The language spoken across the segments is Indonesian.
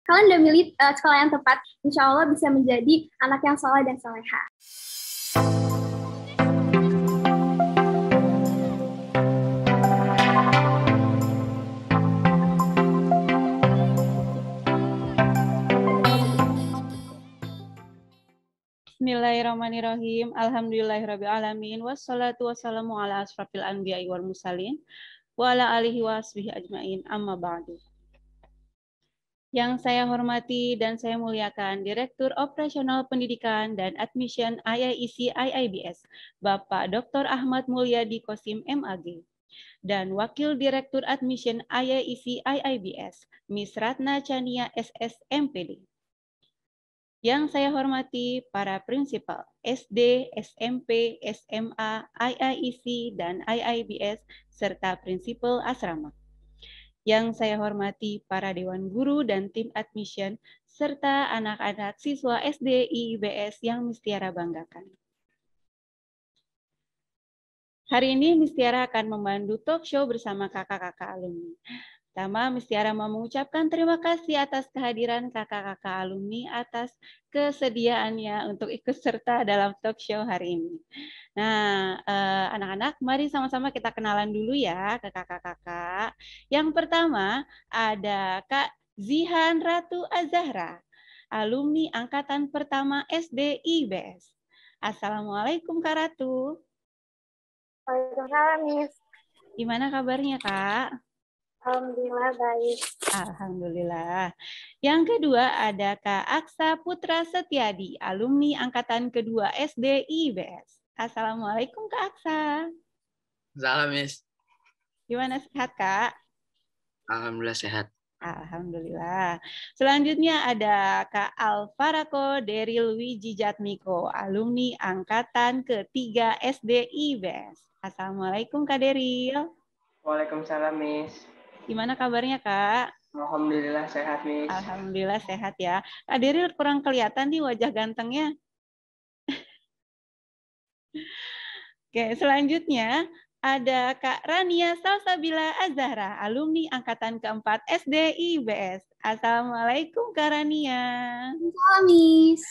kalian udah milih sekolah yang tepat. Insya Allah bisa menjadi anak yang soleh dan soleha. Bismillahirrahmanirrahim. Alhamdulillahirrabbilalamin. Wassalatu wassalamu ala asrafil anbiya'i wal mursalin wa ala alihi wa asbihi ajma'in. Amma ba'du. Yang saya hormati dan saya muliakan Direktur Operasional Pendidikan dan Admission IAIC IIBS, Bapak Dr. Ahmad Mulyadi Kosim MAG, dan Wakil Direktur Admission IAIC IIBS, Miss Ratna Chania SS MPD. Yang saya hormati para prinsipal SD, SMP, SMA, IAIC, dan IIBS, serta prinsipal asrama. Yang saya hormati para dewan guru dan tim admission, serta anak-anak siswa SD IIBS yang Mistiara banggakan. Hari ini Mistiara akan memandu talk show bersama kakak-kakak alumni. Pertama, Mistiara mau mengucapkan terima kasih atas kehadiran kakak-kakak alumni atas kesediaannya untuk ikut serta dalam talk show hari ini. Nah, anak-anak, mari sama-sama kita kenalan dulu ya ke kakak-kakak. Yang pertama ada Kak Zihan Ratu Azahra, alumni angkatan pertama SD IBS. Assalamualaikum Kak Ratu. Waalaikumsalam, Miss. Gimana kabarnya Kak? Alhamdulillah baik. Alhamdulillah. Yang kedua ada Kak Aksa Putra Setiadi, alumni angkatan kedua SD IBS. Assalamualaikum Kak Aksa. Salam, Miss. Gimana, sehat Kak? Alhamdulillah sehat. Alhamdulillah. Selanjutnya ada Kak Alfarako Deril Wijijatmiko, alumni angkatan ketiga SD IBS. Assalamualaikum Kak Deril. Waalaikumsalam, Miss. Gimana kabarnya Kak? Alhamdulillah sehat, Miss. Alhamdulillah sehat ya. Kak Deril kurang kelihatan nih wajah gantengnya. Oke, selanjutnya ada Kak Rania Salsabila Azahra, alumni angkatan keempat SD IBS. Assalamualaikum Kak Rania. Salam, Miss.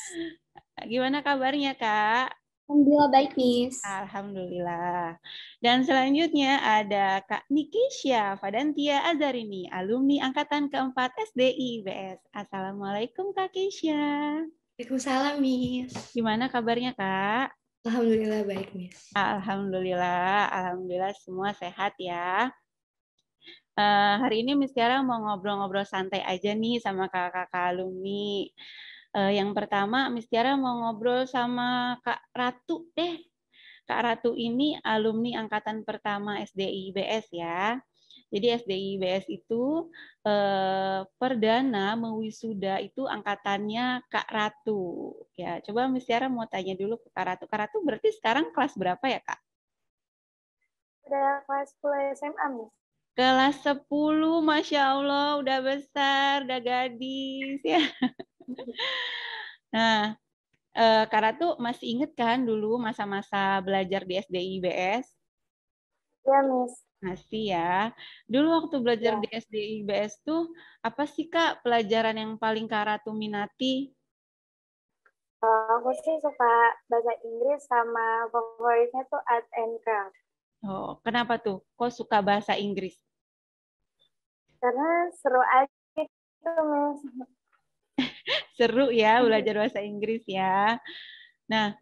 Gimana kabarnya Kak? Alhamdulillah baik, Miss. Alhamdulillah. Dan selanjutnya ada Kak Nikisha Fadantia Azarini, alumni angkatan keempat SD IBS. Assalamualaikum Kak Kisha. Waalaikumsalam, Miss. Gimana kabarnya Kak? Alhamdulillah baik, Miss. Alhamdulillah semua sehat ya. Hari ini Miss Tiara mau ngobrol-ngobrol santai aja nih sama kakak-kakak alumni. Yang pertama Miss Tiara mau ngobrol sama Kak Ratu deh. Kak Ratu ini alumni angkatan pertama SD IBS ya. Jadi SD IBS itu perdana mewisuda itu angkatannya Kak Ratu. Ya, coba Miss Tiara mau tanya dulu ke Kak Ratu. Kak Ratu berarti sekarang kelas berapa ya, Kak? Udah kelas 10 SMA, Miss. Kelas 10, Masya Allah, udah besar, udah gadis ya. Nah, Kak Ratu masih inget kan dulu masa-masa belajar di SD IBS? Ya, Miss. Masih ya. Dulu waktu belajar di SD IBS tuh, apa sih Kak pelajaran yang paling Kak Ratu minati? Aku sih suka bahasa Inggris sama favoritnya tuh art and craft. Oh, kenapa tuh? Kok suka bahasa Inggris? Karena seru aja gitu, Miss. Seru ya belajar bahasa Inggris ya. Nah,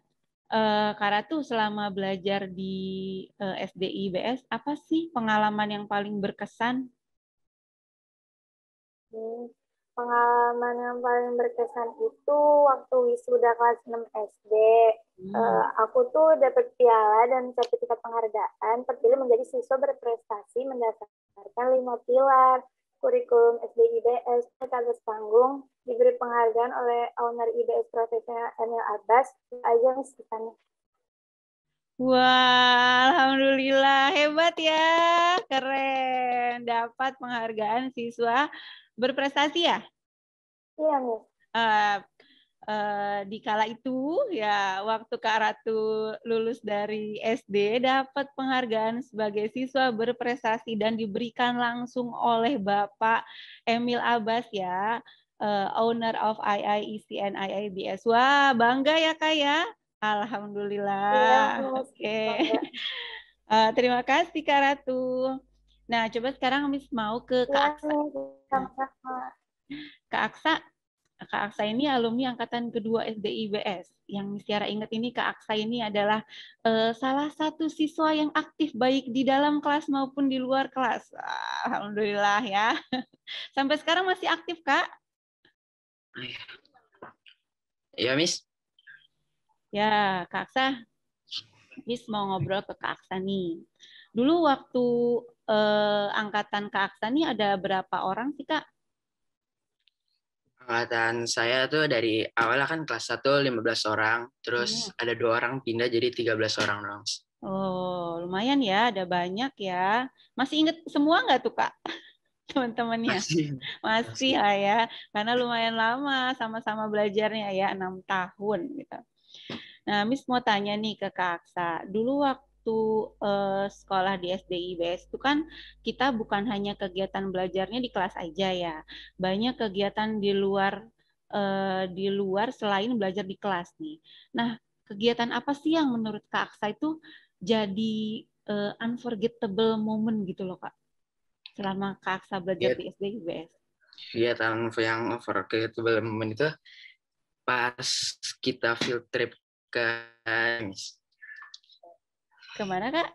Kak Ratu selama belajar di SD IBS, apa sih pengalaman yang paling berkesan? Pengalaman yang paling berkesan itu waktu wisuda kelas 6 SD. Aku tuh dapat piala dan sertifikat penghargaan terpilih menjadi siswa berprestasi mendasarkan 5 pilar kurikulum SD IBS ke atas panggung, diberi penghargaan oleh owner IBS Profesional Emil Abbas. Aja Miss pesannya. Wah, alhamdulillah hebat ya, keren. Dapat penghargaan siswa berprestasi ya? Iya, Miss. Di kala itu ya waktu Kak Ratu lulus dari SD dapat penghargaan sebagai siswa berprestasi dan diberikan langsung oleh Bapak Emil Abbas ya. owner of IIEC and IIBS. Wah, bangga ya Kak ya. Alhamdulillah. Iya, Oke. bangga. Terima kasih Kak Ratu. Nah, coba sekarang Miss mau ke Kak Iya, Aksa. Miss, sama-sama. Kak Aksa ini alumni angkatan kedua SDIBS. Yang Miss Tiara ingat ini Kak Aksa ini adalah salah satu siswa yang aktif baik di dalam kelas maupun di luar kelas. Alhamdulillah ya. Sampai sekarang masih aktif Kak? Iya, Miss. Ya, Kak Aksa. Miss mau ngobrol ke Kak Aksa nih. Dulu waktu angkatan Kak Aksa nih ada berapa orang sih Kak? Angkatan saya tuh dari awalnya kan kelas 1 15 orang, terus ada 2 orang pindah jadi 13 orang dong. Oh, lumayan ya, ada banyak ya. Masih inget semua nggak tuh Kak? Teman-temannya? Masih lah ya, karena lumayan lama sama-sama belajarnya ya, 6 tahun gitu. Nah, Miss mau tanya nih ke Kak Aksa. Dulu waktu sekolah di SDIBS itu kan kita bukan hanya kegiatan belajarnya di kelas aja ya. Banyak kegiatan di luar selain belajar di kelas nih. Nah, kegiatan apa sih yang menurut Kak Aksa itu jadi unforgettable moment gitu loh Kak? Selama Kak Aksa belajar di SDIBS. Kegiatan yang unforgettable moment itu pas kita field trip ke Miss. Kemana Kak?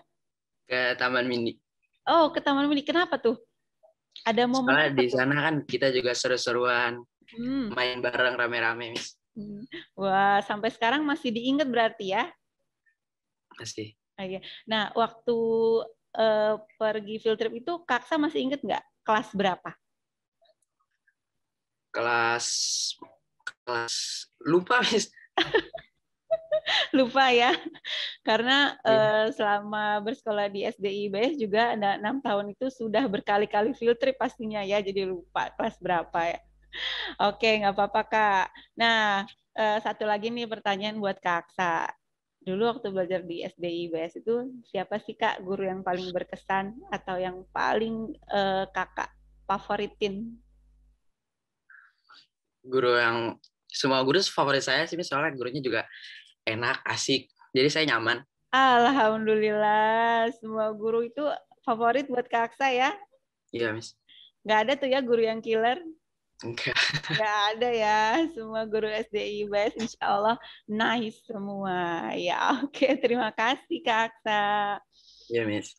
Ke Taman Mini. Oh, ke Taman Mini. Kenapa tuh? Ada momen Soalnya apa di tuh? sana kan kita juga seru-seruan main bareng rame-rame, Miss. Wah, sampai sekarang masih diingat berarti ya? Pasti. Nah, waktu pergi field trip itu Kaksa masih ingat nggak kelas berapa? Kelas lupa, Miss. Lupa ya, karena selama bersekolah di SDIBS juga ada 6 tahun itu sudah berkali-kali field trip pastinya ya, jadi lupa kelas berapa ya. Oke, nggak apa-apa Kak. Nah, satu lagi nih pertanyaan buat Kak Aksa. Dulu waktu belajar di SDIBS itu siapa sih Kak guru yang paling berkesan atau yang paling Kakak favoritin? Guru yang semua guru favorit saya sih, soalnya gurunya juga enak, asik. Jadi saya nyaman. Alhamdulillah, semua guru itu favorit buat Kak Aksa ya? Iya, Miss. Nggak ada tuh ya guru yang killer? Enggak. Nggak ada ya, semua guru SDIBS insya Allah nice semua. Ya oke, terima kasih Kak Aksa. Iya, Miss.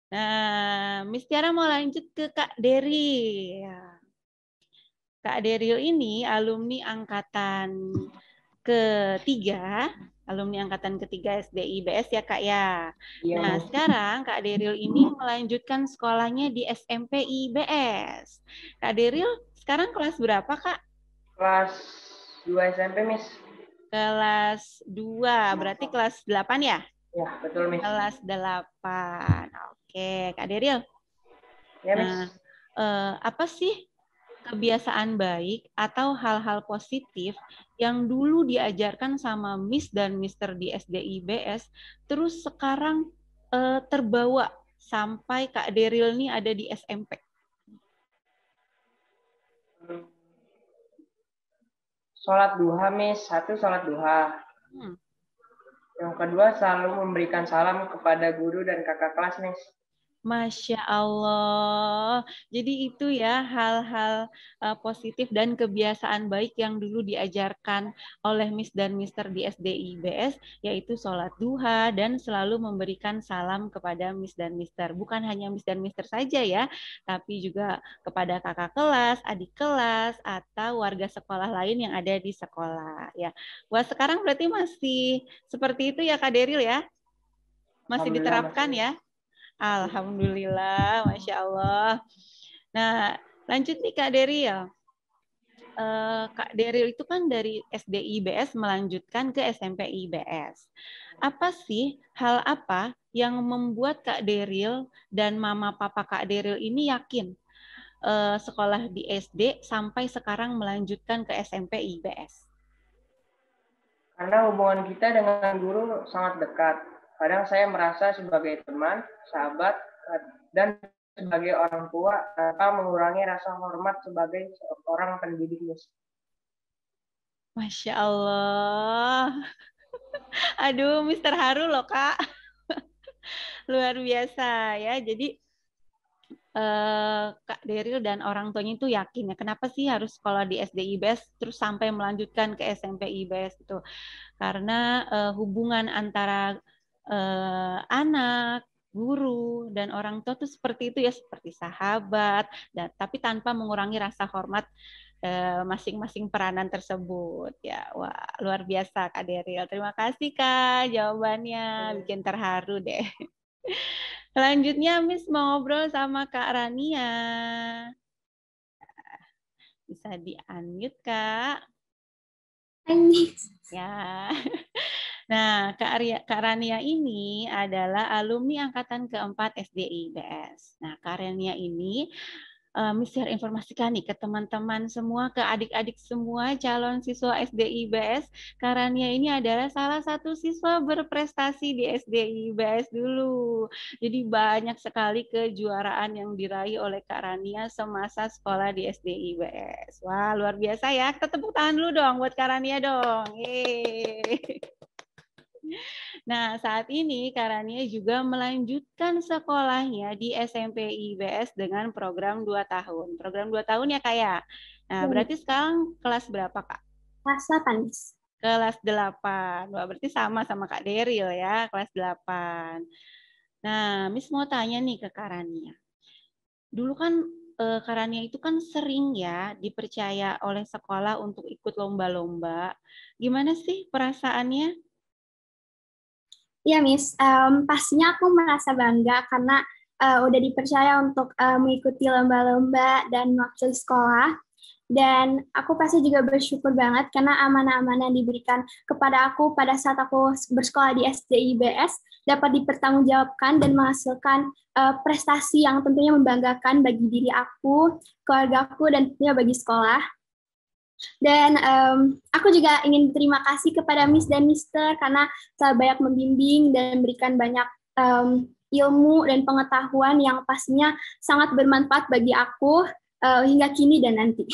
Nah, Miss Tiara mau lanjut ke Kak Dery. Kak Deril ini alumni angkatan ketiga, SDIBS ya Kak ya. Iya, Nah, Miss. sekarang Kak Deril ini melanjutkan sekolahnya di SMP IBS. Kak Deril sekarang kelas berapa Kak? Kelas 2 SMP, Miss. Kelas 2, berarti kelas 8 ya? Ya, betul, Miss. Kelas 8. Oke, Kak Deril. Ya, Miss. Nah, apa sih kebiasaan baik atau hal-hal positif yang dulu diajarkan sama Miss dan Mister di SDIBS, terus sekarang terbawa sampai Kak Deril nih ada di SMP? Sholat duha, Miss. 1, sholat duha. Yang kedua, selalu memberikan salam kepada guru dan kakak kelas, Miss. Masya Allah. Jadi itu ya hal-hal positif dan kebiasaan baik yang dulu diajarkan oleh Miss dan Mister di SDIBS, yaitu sholat duha dan selalu memberikan salam kepada Miss dan Mister. Bukan hanya Miss dan Mister saja ya, tapi juga kepada kakak kelas, adik kelas, atau warga sekolah lain yang ada di sekolah. Ya, wah sekarang berarti masih seperti itu ya Kak Deril ya? Masih diterapkan ya? Alhamdulillah, Masya Allah. Nah, lanjut nih Kak Deril. Kak Deril itu kan dari SDIBS melanjutkan ke SMP IBS. Apa sih hal apa yang membuat Kak Deril dan mama papa Kak Deril ini yakin sekolah di SD sampai sekarang melanjutkan ke SMP IBS? Karena hubungan kita dengan guru sangat dekat. Kadang saya merasa sebagai teman, sahabat, dan sebagai orang tua tanpa mengurangi rasa hormat sebagai seorang pendidik, Miss? Masya Allah. Aduh, Mister Haru loh, Kak. Luar biasa ya. Jadi Kak Deril dan orang tuanya itu yakin ya, kenapa sih harus sekolah di SD IBS terus sampai melanjutkan ke SMP IBS itu? Karena hubungan antara anak, guru, dan orang tua tuh seperti itu ya, seperti sahabat, dan tapi tanpa mengurangi rasa hormat masing-masing peranan tersebut ya. Wah, luar biasa Kak Deril. Terima kasih Kak, jawabannya bikin terharu deh. Selanjutnya Miss mau ngobrol sama Kak Rania. Bisa di-unmute Kak. Ya. Nah, Kak Rania ini adalah alumni angkatan keempat SD IBS. Nah, Kak Rania ini Miss share informasikan nih ke teman-teman semua, ke adik-adik semua calon siswa SD IBS. Kak Rania ini adalah salah satu siswa berprestasi di SD IBS dulu. Jadi banyak sekali kejuaraan yang diraih oleh Kak Rania semasa sekolah di SD IBS. Wah, luar biasa ya. Kita tepuk tangan dulu dong buat Kak Rania dong. Yeay. Nah, saat ini Kak Rania juga melanjutkan sekolahnya di SMP IBS dengan program 2 tahun. Program 2 tahun ya Kak ya? Nah, berarti sekarang kelas berapa Kak? Kelas 8, Miss. Kelas 8. Wah, berarti sama Kak Deril ya, kelas 8. Nah, Miss mau tanya nih ke Kak Rania. Dulu kan Kak Rania itu kan sering ya dipercaya oleh sekolah untuk ikut lomba-lomba. Gimana sih perasaannya? Iya, Miss. Pastinya aku merasa bangga karena udah dipercaya untuk mengikuti lomba-lomba dan wakil sekolah. Dan aku pasti juga bersyukur banget karena amanah-amanah yang diberikan kepada aku pada saat aku bersekolah di SD IBS dapat dipertanggungjawabkan dan menghasilkan prestasi yang tentunya membanggakan bagi diri aku, keluarga aku, dan tentunya bagi sekolah. Dan aku juga ingin berterima kasih kepada Miss dan Mister karena telah banyak membimbing dan memberikan banyak ilmu dan pengetahuan yang pastinya sangat bermanfaat bagi aku hingga kini dan nanti.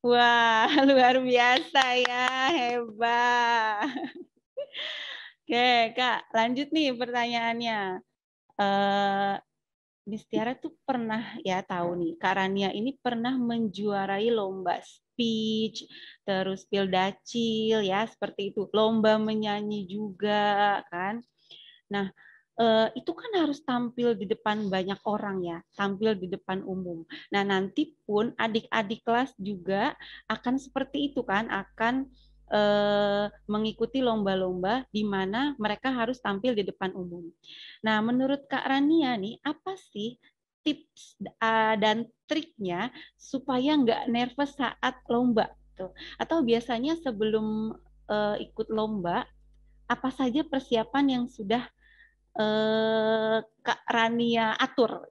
Wah, luar biasa ya, hebat. Oke, Kak, lanjut nih pertanyaannya. Miss Tiara tuh pernah ya tahu nih, Kak Rania ini pernah menjuarai lomba speech, terus pildacil ya, seperti itu. Lomba menyanyi juga kan. Nah, itu kan harus tampil di depan banyak orang ya, tampil di depan umum. Nah, nanti pun adik-adik kelas juga akan seperti itu kan, akan mengikuti lomba-lomba di mana mereka harus tampil di depan umum. Nah, menurut Kak Rania nih, apa sih tips dan triknya supaya nggak nervous saat lomba? Tuh. Atau biasanya sebelum ikut lomba, apa saja persiapan yang sudah Kak Rania atur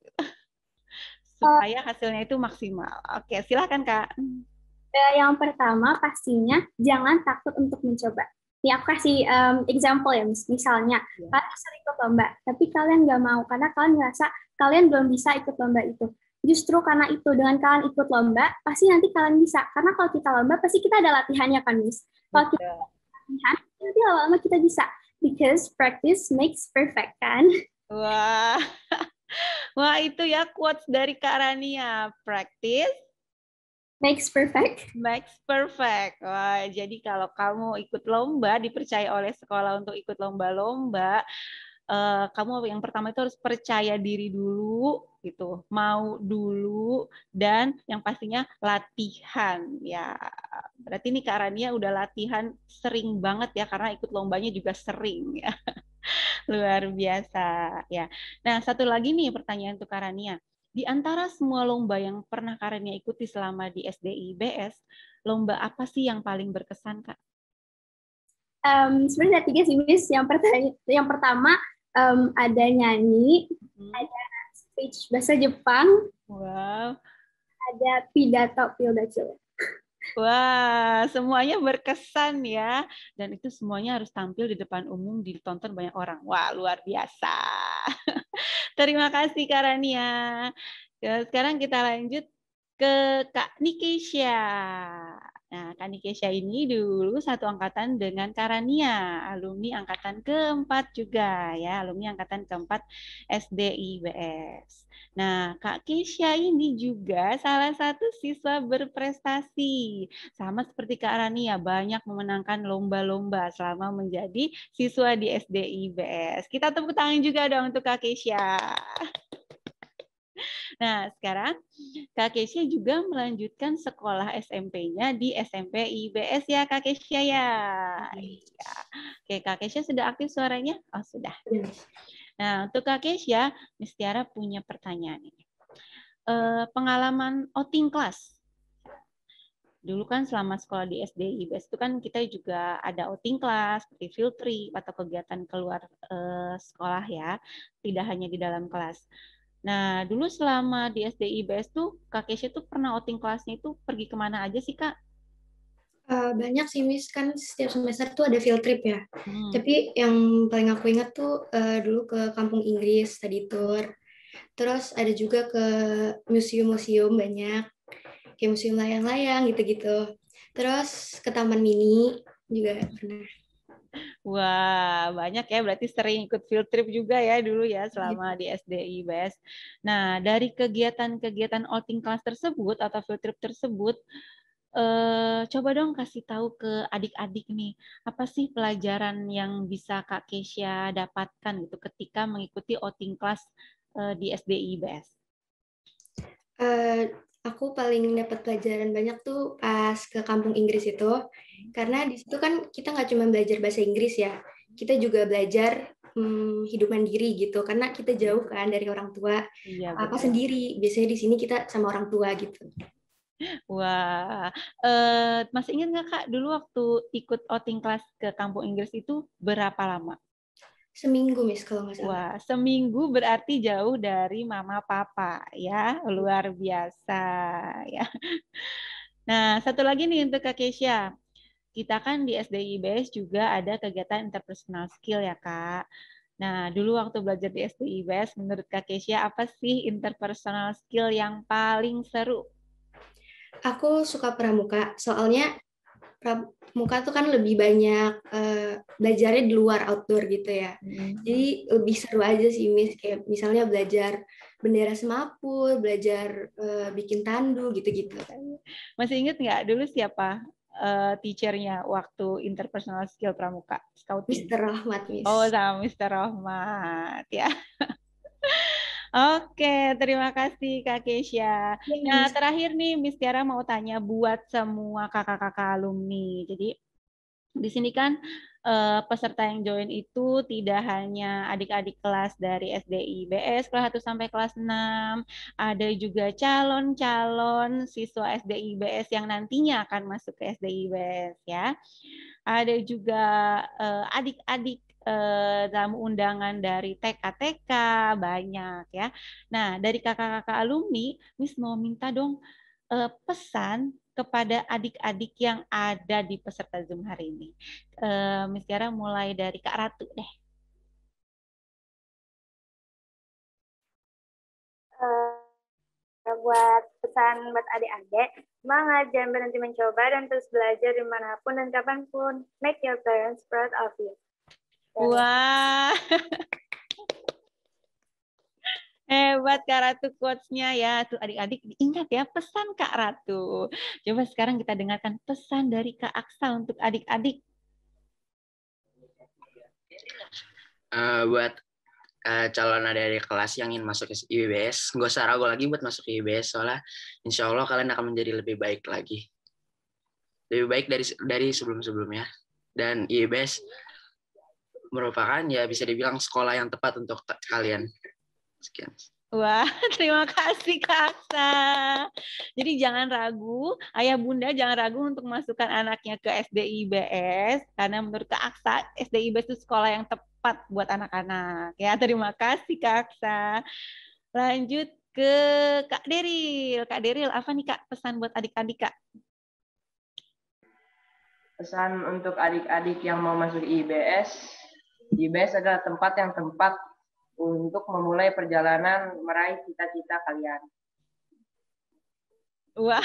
supaya hasilnya itu maksimal. Oke, silakan Kak. Yang pertama pastinya jangan takut untuk mencoba. Nih aku kasih example ya, misalnya kalian sering ikut lomba, tapi kalian nggak mau karena kalian ngerasa kalian belum bisa ikut lomba itu. Justru karena itu dengan kalian ikut lomba, pasti nanti kalian bisa. Karena kalau kita lomba, pasti kita ada latihannya kan, Miss. Kalau kita latihan, nanti lama-lama kita bisa. Because practice makes perfect, kan? Wah, wah itu ya quotes dari Kak Rania. Practice makes perfect. Makes perfect. Wah, jadi kalau kamu ikut lomba, dipercaya oleh sekolah untuk ikut lomba-lomba, kamu yang pertama itu harus percaya diri dulu, gitu, mau dulu, dan yang pastinya latihan. Ya, berarti ini Kak Rania udah latihan sering banget ya, karena ikut lombanya juga sering ya. Luar biasa ya. Nah, satu lagi nih pertanyaan untuk Kak Rania. Di antara semua lomba yang pernah Kak Rania ikuti selama di SD IBS, lomba apa sih yang paling berkesan, Kak? Sebenarnya ada 3 sih, Miss. Yang pertama ada nyanyi, ada speech bahasa Jepang, wow, ada pidato pildacil. Wah, semuanya berkesan ya. Dan itu semuanya harus tampil di depan umum, ditonton banyak orang. Wah, luar biasa. Terima kasih Kak Rania. Sekarang kita lanjut ke Kak Nikesha. Nah, Kak Nikesha ini dulu satu angkatan dengan Karania, alumni angkatan keempat juga ya, alumni angkatan keempat SDIBS. Nah, Kak Kesha ini juga salah satu siswa berprestasi. Sama seperti Kak Rania, banyak memenangkan lomba-lomba selama menjadi siswa di SDIBS. Kita tepuk tangan juga dong untuk Kak Kesha. Nah, sekarang Kak Kesha juga melanjutkan sekolah SMP-nya di SMP IBS ya, Kak Kesha ya. Ya. Oke, Kak Kesha sudah aktif suaranya? Oh, sudah. Nah, untuk Kak Kesha, Miss Tiara punya pertanyaan ini. Pengalaman outing kelas. Dulu kan selama sekolah di SD IBS itu kan kita juga ada outing kelas, seperti field trip atau kegiatan keluar sekolah ya, tidak hanya di dalam kelas. Nah, dulu selama di SD IBS tuh, Kak Kesha tuh pernah outing kelasnya itu pergi kemana aja sih, Kak? Banyak sih, Miss. Kan setiap semester tuh ada field trip ya. Tapi yang paling aku ingat tuh dulu ke Kampung Inggris, study tour. Terus ada juga ke museum-museum banyak. Kayak museum layang-layang gitu-gitu. Terus ke Taman Mini juga pernah. Wah, banyak ya, berarti sering ikut field trip juga ya dulu ya selama di SD IBS. Nah, dari kegiatan-kegiatan outing kelas tersebut atau field trip tersebut, coba dong kasih tahu ke adik-adik nih, apa sih pelajaran yang bisa Kak Kesha dapatkan gitu ketika mengikuti outing kelas di SD IBS? Aku paling dapat pelajaran banyak tuh pas ke Kampung Inggris itu, karena di situ kan kita nggak cuma belajar bahasa Inggris ya, kita juga belajar hidup mandiri gitu, karena kita jauh kan dari orang tua, apa sendiri. Biasanya di sini kita sama orang tua gitu. Wah, masih ingat nggak Kak dulu waktu ikut outing kelas ke Kampung Inggris itu berapa lama? Seminggu, Miss, kalau nggak salah. Wah, seminggu berarti jauh dari mama papa ya, luar biasa ya. Nah, satu lagi nih untuk Kak Kesha. Kita kan di SDIBS juga ada kegiatan interpersonal skill ya, Kak. Nah, dulu waktu belajar di SDIBS, menurut Kak Kesha, apa sih interpersonal skill yang paling seru? Aku suka pramuka, soalnya pramuka tuh kan lebih banyak belajarnya di luar, outdoor gitu ya. Jadi lebih seru aja sih, Miss. Kayak misalnya belajar bendera semaput, belajar bikin tandu gitu-gitu. Masih ingat nggak dulu siapa teachernya waktu interpersonal skill pramuka? Scouting. Mr. Rahmat, Miss. Oh, sama Mr. Rahmat ya. Oke, terima kasih Kak Kesha. Nah, terakhir nih Miss Tiara mau tanya buat semua kakak-kakak alumni. Jadi di sini kan peserta yang join itu tidak hanya adik-adik kelas dari SDIBS kelas 1 sampai kelas 6, ada juga calon-calon siswa SDIBS yang nantinya akan masuk ke SDIBS ya. Ada juga adik-adik dalam undangan dari TK-TK banyak ya. Nah, dari kakak-kakak alumni, Miss mau minta dong pesan kepada adik-adik yang ada di peserta Zoom hari ini. Miss Tiara mulai dari Kak Ratu deh. Buat pesan buat adik-adik, semangat, jangan berhenti mencoba dan terus belajar dimanapun dan kapanpun. Make your parents proud of you. Wah. Hebat Kak Ratu quotes-nya ya. Tuh adik-adik ingat ya pesan Kak Ratu. Coba sekarang kita dengarkan pesan dari Kak Aksa untuk adik-adik. Buat calon adik-adik kelas yang ingin masuk ke IBS, nggak usah ragu lagi buat masuk ke IBS, soalnya insya Allah kalian akan menjadi lebih baik lagi. Lebih baik dari sebelum-sebelumnya. Dan IBS merupakan ya bisa dibilang sekolah yang tepat untuk kalian. Sekian. Wah, terima kasih Kak Aksa. Jadi jangan ragu, ayah bunda jangan ragu untuk masukkan anaknya ke SDIBS, karena menurut Kak Aksa, SDIBS itu sekolah yang tepat buat anak-anak. Ya, terima kasih Kak Aksa. Lanjut ke Kak Deril. Kak Deril, apa nih Kak pesan buat adik-adik Kak? Pesan untuk adik-adik yang mau masuk IBS, IBS adalah tempat yang tepat untuk memulai perjalanan meraih cita-cita kalian. Wah,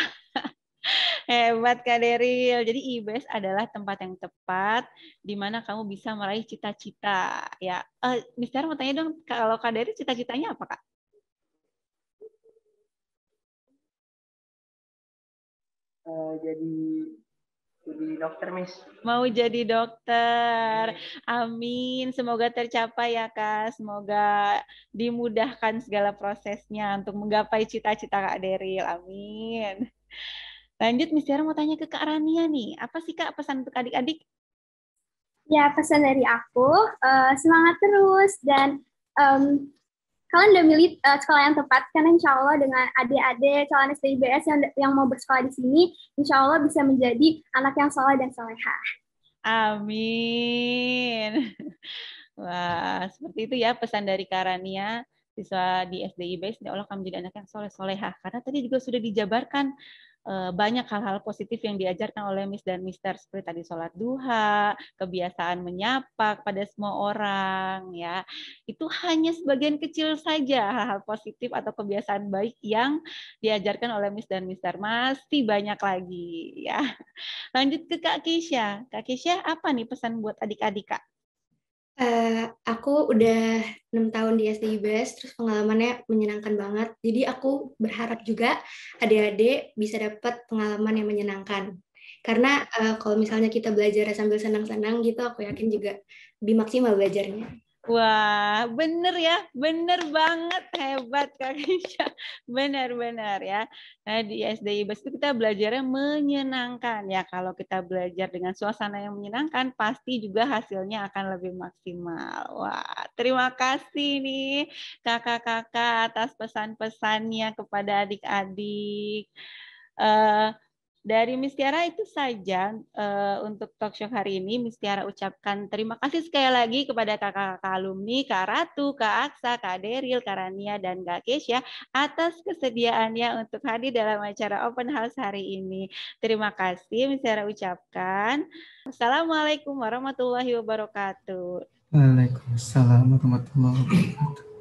hebat Kak Deril. Jadi IBS adalah tempat yang tepat di mana kamu bisa meraih cita-cita. Ya, Mister mau tanya dong, kalau Kak Deril cita-citanya apa Kak? Jadi dokter, Miss. Mau jadi dokter. Amin. Semoga tercapai ya, Kak. Semoga dimudahkan segala prosesnya untuk menggapai cita-cita Kak Deril. Amin. Lanjut, Miss Tiara mau tanya ke Kak Rania nih. Apa sih, Kak, pesan untuk adik-adik? Ya, pesan dari aku, semangat terus. Dan kalian udah milih sekolah yang tepat, karena insya Allah dengan adik-adik calon STIBS yang mau bersekolah di sini, insya Allah bisa menjadi anak yang soleh dan solehah. Amin. Wah, seperti itu ya pesan dari Karania, siswa di SDIBS, ya Allah akan menjadi anak yang soleh-solehah. Karena tadi juga sudah dijabarkan banyak hal-hal positif yang diajarkan oleh Miss dan Mister, seperti tadi sholat duha, kebiasaan menyapa kepada semua orang, ya. Itu hanya sebagian kecil saja hal-hal positif atau kebiasaan baik yang diajarkan oleh Miss dan Mister. Masih banyak lagi, ya. Lanjut ke Kak Keisha. Kak Keisha, apa nih pesan buat adik-adik, Kak? Aku udah 6 tahun di SDIBS, terus pengalamannya menyenangkan banget. Jadi aku berharap juga adik-adik bisa dapat pengalaman yang menyenangkan. Karena kalau misalnya kita belajar sambil senang-senang gitu, aku yakin juga lebih maksimal belajarnya. Wah, bener ya, bener banget, hebat Kak Keisha, benar-benar ya. Nah di SDIBS itu kita belajarnya menyenangkan ya. Kalau kita belajar dengan suasana yang menyenangkan, pasti juga hasilnya akan lebih maksimal. Wah, terima kasih nih kakak-kakak atas pesan-pesannya kepada adik-adik. Dari Miss Tiara itu saja untuk talk show hari ini. Miss Tiara ucapkan terima kasih sekali lagi kepada kakak-kakak alumni, Kak Ratu, Kak Aksa, Kak Deril, Kak Rania, dan Kak Keisha atas kesediaannya untuk hadir dalam acara Open House hari ini. Terima kasih Miss Tiara ucapkan. Assalamualaikum warahmatullahi wabarakatuh. Waalaikumsalam warahmatullahi wabarakatuh.